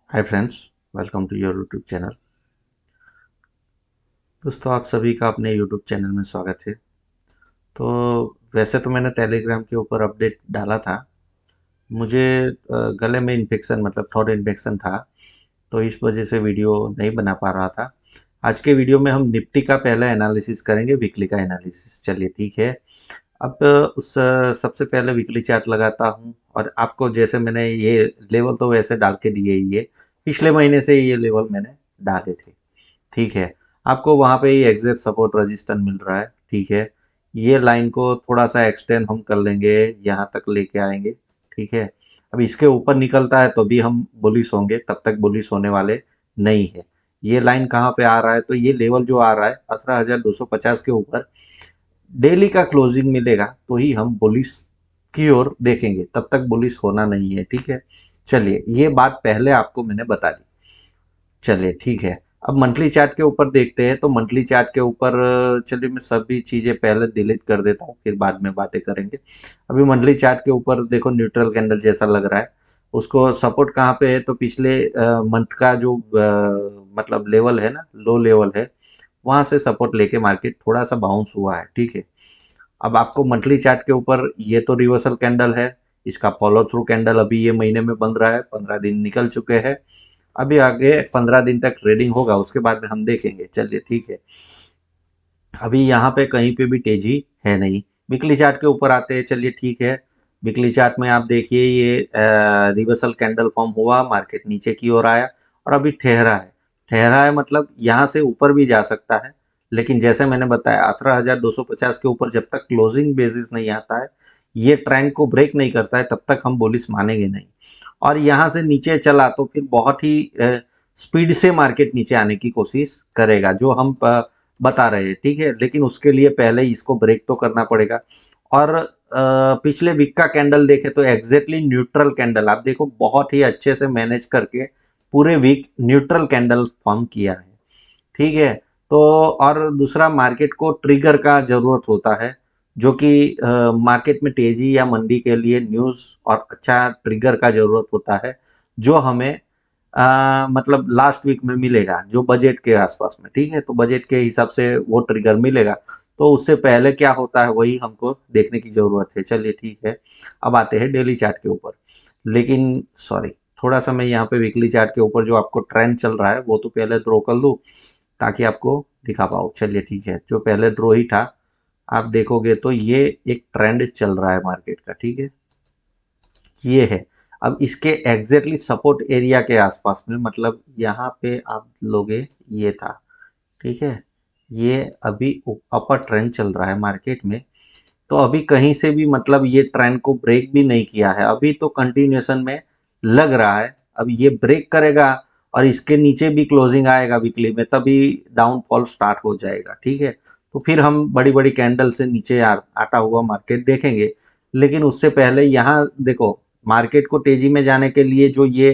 Hi friends, welcome to your YouTube channel. दोस्तों, आप सभी का अपने यूट्यूब चैनल में स्वागत है। वैसे तो मैंने टेलीग्राम के ऊपर अपडेट डाला था। मुझे गले में इन्फेक्शन मतलब थ्रोट इन्फेक्शन था, तो इस वजह से वीडियो नहीं बना पा रहा था। आज के वीडियो में हम निफ्टी का पहला एनालिसिस करेंगे, वीकली का एनालिसिस। चलिए ठीक है। अब सबसे पहले वीकली चार्ट लगाता हूँ और आपको जैसे मैंने ये लेवल तो वैसे डाल के दिए ही है। पिछले महीने से ये लेवल मैंने डाले थे। ठीक है। आपको वहाँ पे ये एग्जैक्ट सपोर्ट रजिस्टेंस मिल रहा है। ठीक है। ये लाइन को थोड़ा सा एक्सटेंड हम कर लेंगे, यहाँ तक लेके आएंगे। ठीक है। अब इसके ऊपर निकलता है तो भी हम बुलिश होंगे, तब तक बुलिश होने वाले नहीं है। ये लाइन कहाँ पे आ रहा है, तो ये लेवल जो आ रहा है 18,250 के ऊपर डेली का क्लोजिंग मिलेगा तो ही हम बुलिश की ओर देखेंगे, तब तक बुलिश होना नहीं है। ठीक है। चलिए, ये बात पहले आपको मैंने बता दी। चलिए ठीक है। अब मंथली चार्ट के ऊपर देखते हैं। तो मंथली चार्ट के ऊपर चलिए मैं सभी चीज़ें पहले डिलीट कर देता हूँ, फिर बाद में बातें करेंगे। अभी मंथली चार्ट के ऊपर देखो, न्यूट्रल कैंडल जैसा लग रहा है। उसको सपोर्ट कहाँ पे है, तो पिछले मंथ का जो मतलब लेवल है ना, लो लेवल है, वहां से सपोर्ट लेके मार्केट थोड़ा सा बाउंस हुआ है। ठीक है। अब आपको मंथली चार्ट के ऊपर ये तो रिवर्सल कैंडल है, इसका फॉलो थ्रू कैंडल अभी ये महीने में बन रहा है, 15 दिन निकल चुके हैं। अभी आगे 15 दिन तक ट्रेडिंग होगा, उसके बाद में हम देखेंगे। चलिए ठीक है। अभी यहाँ पे कहीं पे भी तेजी है नहीं। वीकली चार्ट के ऊपर आते हैं। चलिए ठीक है। वीकली चार्ट में आप देखिए, ये रिवर्सल कैंडल फॉर्म हुआ, मार्केट नीचे की ओर आया और अभी ठहरा है। ठहरा है मतलब यहाँ से ऊपर भी जा सकता है, लेकिन जैसे मैंने बताया 18,250 के ऊपर जब तक क्लोजिंग बेसिस नहीं आता है, ये ट्रेंड को ब्रेक नहीं करता है, तब तक हम बुलिश मानेंगे नहीं। और यहाँ से नीचे चला तो फिर बहुत ही स्पीड से मार्केट नीचे आने की कोशिश करेगा, जो हम बता रहे हैं। ठीक है। लेकिन उसके लिए पहले इसको ब्रेक तो करना पड़ेगा। और पिछले वीक का कैंडल देखे तो एग्जैक्टली न्यूट्रल कैंडल, आप देखो, बहुत ही अच्छे से मैनेज करके पूरे वीक न्यूट्रल कैंडल फॉर्म किया है। ठीक है। तो और दूसरा, मार्केट को ट्रिगर का जरूरत होता है, जो कि मार्केट में तेजी या मंदी के लिए न्यूज़ और अच्छा ट्रिगर का जरूरत होता है, जो हमें मतलब लास्ट वीक में मिलेगा, जो बजट के आसपास में। ठीक है। तो बजट के हिसाब से वो ट्रिगर मिलेगा, तो उससे पहले क्या होता है वही हमको देखने की जरूरत है। चलिए ठीक है। अब आते हैं डेली चार्ट के ऊपर। लेकिन सॉरी, थोड़ा सा मैं यहाँ पे वीकली चार्ट के ऊपर जो आपको ट्रेंड चल रहा है वो तो पहले ड्रॉ कर लूँ, ताकि आपको दिखा पाऊँ। चलिए ठीक है। जो पहले ड्रॉ ही था, आप देखोगे तो ये एक ट्रेंड चल रहा है मार्केट का। ठीक है। ये है। अब इसके एग्जैक्टली सपोर्ट एरिया के आसपास में, मतलब यहाँ पे आप लोगे, ये था। ठीक है। ये अभी अपर ट्रेंड चल रहा है मार्केट में। तो अभी कहीं से भी मतलब ये ट्रेंड को ब्रेक भी नहीं किया है, अभी तो कंटिन्यूएशन में लग रहा है। अब ये ब्रेक करेगा और इसके नीचे भी क्लोजिंग आएगा वीकली में, तभी डाउनफॉल स्टार्ट हो जाएगा। ठीक है। तो फिर हम बड़ी बड़ी कैंडल से नीचे आता हुआ मार्केट देखेंगे। लेकिन उससे पहले यहाँ देखो, मार्केट को तेजी में जाने के लिए जो ये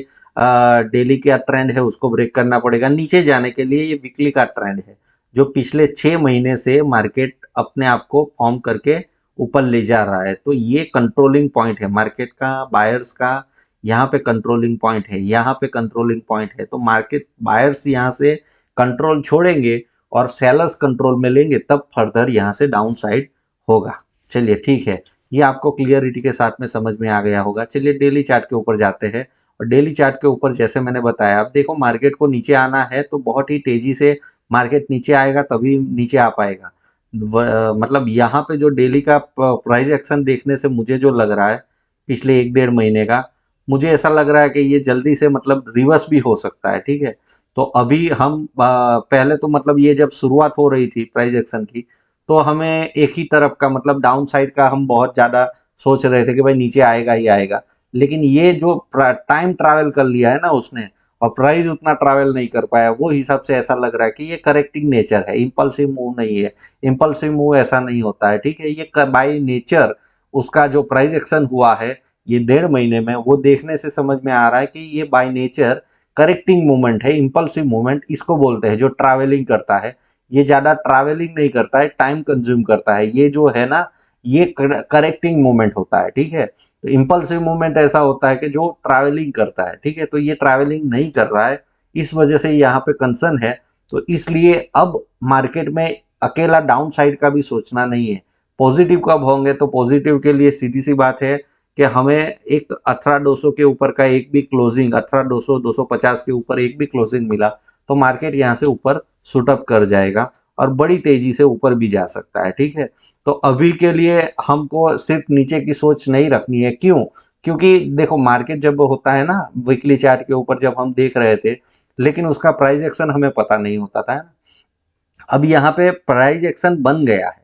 डेली का ट्रेंड है उसको ब्रेक करना पड़ेगा। नीचे जाने के लिए ये वीकली का ट्रेंड है, जो पिछले 6 महीने से मार्केट अपने आप को फॉर्म करके ऊपर ले जा रहा है। तो ये कंट्रोलिंग पॉइंट है मार्केट का, बायर्स का। यहाँ पे कंट्रोलिंग पॉइंट है, यहाँ पे कंट्रोलिंग पॉइंट है। तो मार्केट बायर्स यहाँ से कंट्रोल छोड़ेंगे और सेलर्स कंट्रोल में लेंगे, तब फर्दर यहाँ से डाउन साइड होगा। चलिए ठीक है। ये आपको क्लियरिटी के साथ में समझ में आ गया होगा। चलिए डेली चार्ट के ऊपर जाते हैं। और डेली चार्ट के ऊपर जैसे मैंने बताया, अब देखो, मार्केट को नीचे आना है तो बहुत ही तेजी से मार्केट नीचे आएगा, तभी नीचे आ पाएगा। मतलब यहाँ पे जो डेली का प्राइस एक्शन देखने से मुझे जो लग रहा है, पिछले 1 डेढ़ महीने का, मुझे ऐसा लग रहा है कि ये जल्दी से मतलब रिवर्स भी हो सकता है। ठीक है। तो अभी हम पहले तो मतलब ये जब शुरुआत हो रही थी प्राइस एक्शन की, तो हमें एक ही तरफ का मतलब डाउन साइड का हम बहुत ज़्यादा सोच रहे थे कि भाई नीचे आएगा ही आएगा। लेकिन ये जो टाइम ट्रैवल कर लिया है ना उसने, और प्राइस उतना ट्रैवल नहीं कर पाया, वो हिसाब से ऐसा लग रहा है कि ये करेक्टिंग नेचर है, इम्पल्सिव मूव नहीं है। इम्पल्सिव मूव ऐसा नहीं होता है। ठीक है। ये बाई नेचर उसका जो प्राइस एक्शन हुआ है ये 1.5 महीने में, वो देखने से समझ में आ रहा है कि ये बाई नेचर करेक्टिंग मूवमेंट है। इम्पल्सिव मूवमेंट इसको बोलते हैं, जो ट्रैवलिंग करता है। ये ज़्यादा ट्रैवलिंग नहीं करता है, टाइम कंज्यूम करता है। ये जो है ना, ये करेक्टिंग मूवमेंट होता है। ठीक है। तो इम्पल्सिव मूवमेंट ऐसा होता है कि जो ट्रैवलिंग करता है, ठीक है, तो ये ट्रैवलिंग नहीं कर रहा है, इस वजह से यहाँ पे कंसर्न है। तो इसलिए अब मार्केट में अकेला डाउन साइड का भी सोचना नहीं है। पॉजिटिव कब होंगे, तो पॉजिटिव के लिए सीधी सी बात है कि हमें एक 18,200 के ऊपर का एक भी क्लोजिंग, 18,200 250 के ऊपर एक भी क्लोजिंग मिला तो मार्केट यहाँ से ऊपर शूट अप कर जाएगा और बड़ी तेजी से ऊपर भी जा सकता है, ठीक है। तो अभी के लिए हमको सिर्फ नीचे की सोच नहीं रखनी है। क्यों? क्योंकि देखो मार्केट जब होता है ना वीकली चार्ट के ऊपर जब हम देख रहे थे, लेकिन उसका प्राइस एक्शन हमें पता नहीं होता था। अब यहाँ पे प्राइस एक्शन बन गया है।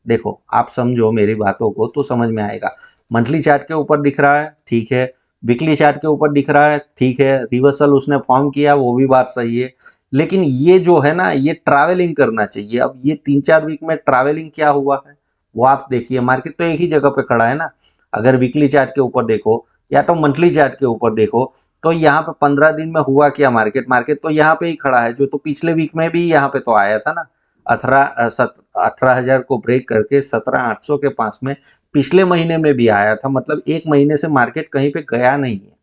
देखो आप समझो मेरी बातों को तो समझ में आएगा। मंथली चार्ट के ऊपर दिख रहा है, ठीक है, वीकली चार्ट के ऊपर दिख रहा है, ठीक है, रिवर्सल उसने फॉर्म किया, वो भी बात सही है। लेकिन ये जो है ना, ये ट्रैवलिंग करना चाहिए। अब ये 3-4 वीक में ट्रैवलिंग क्या हुआ है वो आप देखिए। मार्केट तो एक ही जगह पे खड़ा है ना। अगर वीकली चार्ट के ऊपर देखो या तो मंथली चार्ट के ऊपर देखो, तो यहाँ पे 15 दिन में हुआ क्या? मार्केट मार्केट तो यहाँ पे ही खड़ा है, जो तो पिछले वीक में भी यहाँ पे तो आया था ना। 18,000 को ब्रेक करके 17,800 के पास में पिछले महीने में भी आया था। मतलब एक महीने से मार्केट कहीं पे गया नहीं है,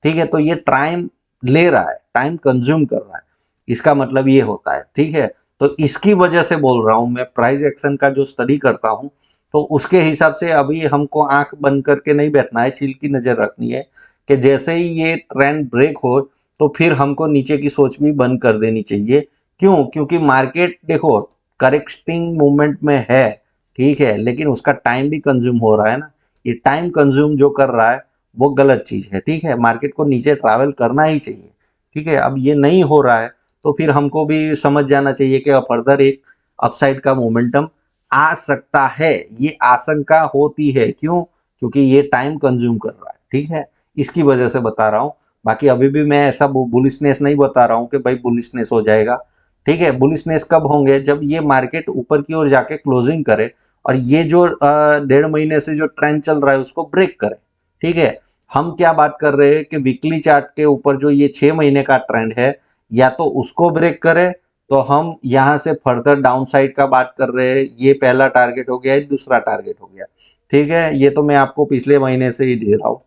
ठीक है। तो ये टाइम ले रहा है, टाइम कंज्यूम कर रहा है, इसका मतलब ये होता है, ठीक है। तो इसकी वजह से बोल रहा हूं मैं, प्राइस एक्शन का जो स्टडी करता हूं तो उसके हिसाब से अभी हमको आंख बंद करके नहीं बैठना है, चील की नजर रखनी है कि जैसे ही ये ट्रेंड ब्रेक हो तो फिर हमको नीचे की सोच भी बंद कर देनी चाहिए। क्यों? क्योंकि मार्केट देखो करेक्टिंग मूवमेंट में है, ठीक है, लेकिन उसका टाइम भी कंज्यूम हो रहा है ना। ये टाइम कंज्यूम जो कर रहा है वो गलत चीज है, ठीक है। मार्केट को नीचे ट्रैवल करना ही चाहिए, ठीक है। अब ये नहीं हो रहा है तो फिर हमको भी समझ जाना चाहिए कि फर्दर एक अपसाइड का मोमेंटम आ सकता है। ये आशंका होती है। क्यों? क्योंकि ये टाइम कंज्यूम कर रहा है, ठीक है, इसकी वजह से बता रहा हूँ। बाकी अभी भी मैं ऐसा बुलिशनेस नहीं बता रहा हूँ कि भाई बुलिशनेस हो जाएगा, ठीक है। बुलिशनेस कब होंगे? जब ये मार्केट ऊपर की ओर जाके क्लोजिंग करे और ये जो 1.5 महीने से जो ट्रेंड चल रहा है उसको ब्रेक करे, ठीक है। हम क्या बात कर रहे हैं कि वीकली चार्ट के ऊपर जो ये 6 महीने का ट्रेंड है या तो उसको ब्रेक करे तो हम यहाँ से फर्दर डाउन साइड का बात कर रहे हैं। ये पहला टारगेट हो गया, दूसरा टारगेट हो गया, ठीक है। ये तो मैं आपको पिछले महीने से ही दे रहा हूँ,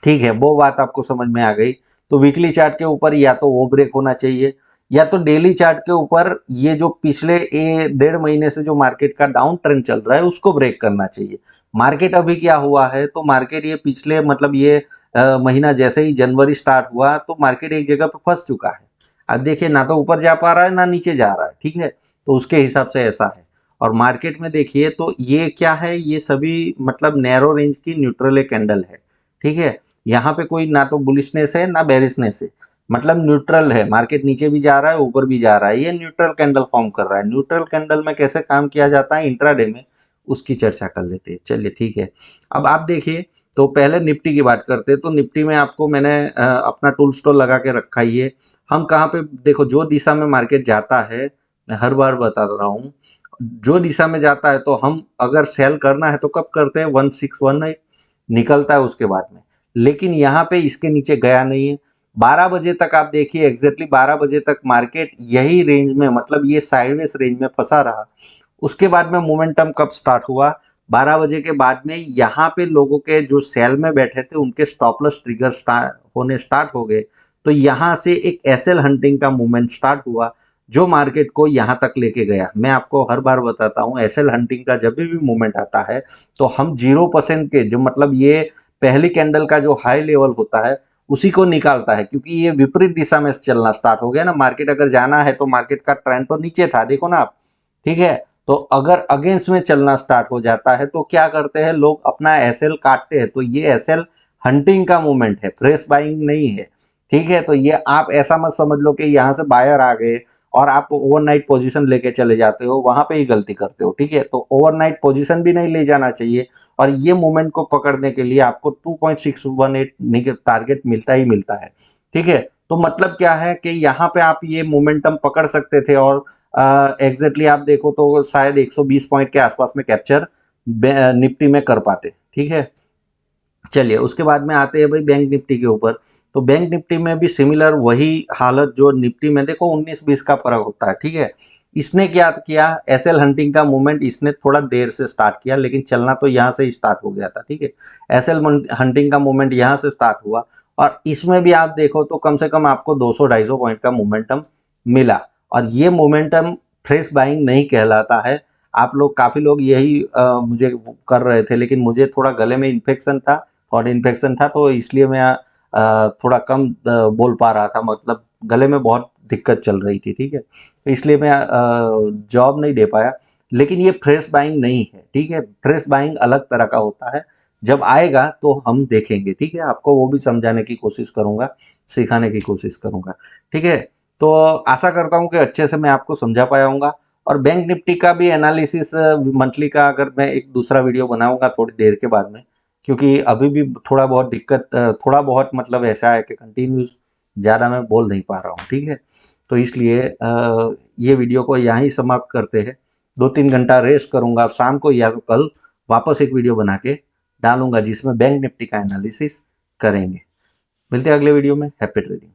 ठीक है, वो बात आपको समझ में आ गई। तो वीकली चार्ट के ऊपर या तो वो ब्रेक होना चाहिए या तो डेली चार्ट के ऊपर ये जो पिछले 1.5 महीने से जो मार्केट का डाउन ट्रेंड चल रहा है उसको ब्रेक करना चाहिए। मार्केट अभी क्या हुआ है, तो मार्केट ये पिछले मतलब ये महीना जैसे ही जनवरी स्टार्ट हुआ तो मार्केट एक जगह पे फंस चुका है। अब देखिए ना तो ऊपर जा पा रहा है ना नीचे जा रहा है, ठीक है। तो उसके हिसाब से ऐसा है। और मार्केट में देखिए तो ये क्या है, ये सभी मतलब नैरो रेंज की न्यूट्रल कैंडल है, ठीक है। यहाँ पे कोई ना तो बुलिशनेस है ना बेरिशनेस है, मतलब न्यूट्रल है। मार्केट नीचे भी जा रहा है ऊपर भी जा रहा है, ये न्यूट्रल कैंडल फॉर्म कर रहा है। न्यूट्रल कैंडल में कैसे काम किया जाता है इंट्राडे में, उसकी चर्चा कर लेते हैं, चलिए ठीक है। अब आप देखिए तो पहले निफ्टी की बात करते हैं। तो निफ्टी में आपको मैंने अपना टूल स्टोर लगा के रखा ही है। हम कहाँ पे देखो, जो दिशा में मार्केट जाता है मैं हर बार बता रहा हूँ, जो दिशा में जाता है तो हम अगर सेल करना है तो कब करते हैं? 1618 निकलता है उसके बाद में। लेकिन यहाँ पे इसके नीचे गया नहीं है। 12 बजे तक आप देखिए, एग्जैक्टली 12 बजे तक मार्केट यही रेंज में, मतलब ये साइडवेज रेंज में फंसा रहा। उसके बाद में मोमेंटम कब स्टार्ट हुआ? 12 बजे के बाद में यहाँ पे लोगों के जो सेल में बैठे थे उनके स्टॉप लॉस ट्रिगर होने स्टार्ट हो गए। तो यहाँ से एक एसएल हंटिंग का मूवमेंट स्टार्ट हुआ जो मार्केट को यहाँ तक लेके गया। मैं आपको हर बार बताता हूँ, एसएल हंटिंग का जब भी मूवमेंट आता है तो हम 0% के जो मतलब ये पहली कैंडल का जो हाई लेवल होता है उसी को निकालता है, क्योंकि ये विपरीत दिशा में चलना स्टार्ट हो गया ना। मार्केट अगर जाना है तो मार्केट का ट्रेंड तो नीचे था, देखो ना आप, ठीक है। तो अगर अगेंस्ट में चलना स्टार्ट हो जाता है तो क्या करते हैं लोग? अपना एसएल काटते हैं। तो ये एसएल हंटिंग का मूवमेंट है, फ्रेश बाइंग नहीं है, ठीक है। तो ये आप ऐसा मत समझ लो कि यहाँ से बायर आ गए और आप ओवरनाइट पोजीशन लेके चले जाते हो, वहां पे ही गलती करते हो, ठीक है। तो ओवरनाइट पोजीशन भी नहीं ले जाना चाहिए। और ये मूवमेंट को पकड़ने के लिए आपको 2.618 टारगेट मिलता ही मिलता है, ठीक है। तो मतलब क्या है कि यहाँ पे आप ये मोमेंटम पकड़ सकते थे और एग्जैक्टली आप देखो तो शायद 120 पॉइंट के आसपास में कैप्चर निफ्टी में कर पाते, ठीक है। चलिए उसके बाद में आते हैं भाई बैंक निफ्टी के ऊपर। तो बैंक निफ्टी में भी सिमिलर वही हालत जो निफ्टी में, देखो 19-20 का फर्क होता है, ठीक है। इसने क्या किया, एसएल हंटिंग का मूवमेंट इसने थोड़ा देर से स्टार्ट किया, लेकिन चलना तो यहाँ से ही स्टार्ट हो गया था, ठीक है। एसएल हंटिंग का मूवमेंट यहाँ से स्टार्ट हुआ और इसमें भी आप देखो तो कम से कम आपको 200-250 पॉइंट का मोमेंटम मिला, और ये मोमेंटम फ्रेश बाइंग नहीं कहलाता है। आप लोग काफ़ी लोग यही मुझे कर रहे थे, लेकिन मुझे थोड़ा गले में इन्फेक्शन था, थ्रोट इन्फेक्शन था, तो इसलिए मैं थोड़ा कम बोल पा रहा था, मतलब गले में बहुत दिक्कत चल रही थी, ठीक है। तो इसलिए मैं जॉब नहीं दे पाया। लेकिन ये फ्रेश बाइंग नहीं है, ठीक है। फ्रेश बाइंग अलग तरह का होता है, जब आएगा तो हम देखेंगे, ठीक है। आपको वो भी समझाने की कोशिश करूंगा, सिखाने की कोशिश करूंगा, ठीक है। तो आशा करता हूं कि अच्छे से मैं आपको समझा पाया हूँगा। और बैंक निफ्टी का भी एनालिसिस मंथली का अगर मैं एक दूसरा वीडियो बनाऊंगा थोड़ी देर के बाद में, क्योंकि अभी भी थोड़ा बहुत दिक्कत, थोड़ा बहुत मतलब ऐसा है कि कंटिन्यूस ज़्यादा मैं बोल नहीं पा रहा हूँ, ठीक है। तो इसलिए ये वीडियो को यहाँ ही समाप्त करते हैं। 2-3 घंटा रेस्ट करूंगा, शाम को या तो कल वापस एक वीडियो बना के डालूंगा जिसमें बैंक निफ्टी का एनालिसिस करेंगे। मिलते हैं अगले वीडियो में। Happy trading.